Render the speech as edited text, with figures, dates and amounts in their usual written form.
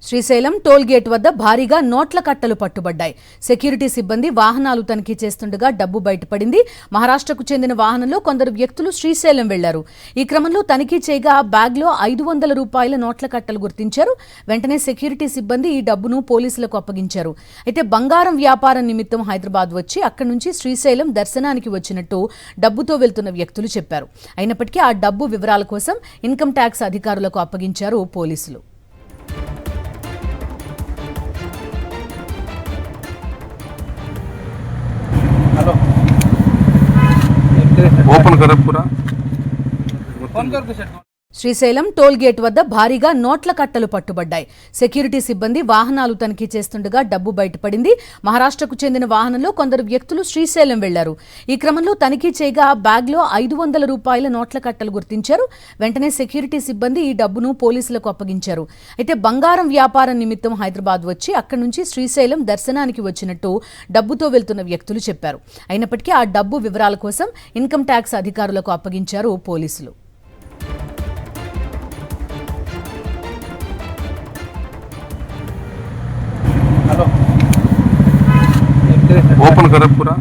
Srisailam toll gate వద్ద భారీగా నోట్ల కట్టలు పట్టుబడ్డాయి. సెక్యూరిటీ సిబ్బంది వాహనాలు తనిఖీ చేస్తుండగా డబ్బు బయటపడింది. మహారాష్ట్రకు చెందిన వాహనంలో కొందరు వ్యక్తులు శ్రీశైలం వెళ్లారు. ఈ క్రమంలో తనిఖీ చేయగా బ్యాగ్లో 500 రూపాయల నోట్ల కట్టలు గుర్తించారు. వెంటనే సెక్యూరిటీ సిబ్బంది ఈ డబ్బును పోలీసులకు అప్పగించారు. అయితే బంగారం వ్యాపారం నిమిత్తం హైదరాబాద్ వచ్చి అక్కడి నుంచి శ్రీశైలం దర్శనానికి వచ్చినట్టు డబ్బుతో వెళ్తున్న వ్యక్తులు చెప్పారు. అయినప్పటికీ ఆ డబ్బు వివరాల కోసం ఇన్కమ్ ట్యాక్స్ అధికారులకు అప్పగించారు పోలీసులు. ओपन कर पूरा శ్రీశైలం టోల్ గేట్ వద్ద భారీగా నోట్ల కట్టలు పట్టుబడ్డాయి. సెక్యూరిటీ సిబ్బంది వాహనాలు తనిఖీ చేస్తుండగా డబ్బు బయటపడింది. మహారాష్ట్రకు చెందిన వాహనంలో కొందరు వ్యక్తులు శ్రీశైలం వెళ్లారు. ఈ క్రమంలో తనిఖీ చేయగా బ్యాగ్లో 500 రూపాయల నోట్ల కట్టలు గుర్తించారు. వెంటనే సెక్యూరిటీ సిబ్బంది ఈ డబ్బును పోలీసులకు అప్పగించారు. అయితే బంగారం వ్యాపారం నిమిత్తం హైదరాబాద్ వచ్చి అక్కడి నుంచి శ్రీశైలం దర్శనానికి వచ్చినట్టు డబ్బుతో వెళ్తున్న వ్యక్తులు చెప్పారు. అయినప్పటికీ ఆ డబ్బు వివరాల కోసం ఇన్కమ్ ట్యాక్స్ అధికారులకు అప్పగించారు పోలీసులు. ओपन कर पूरा।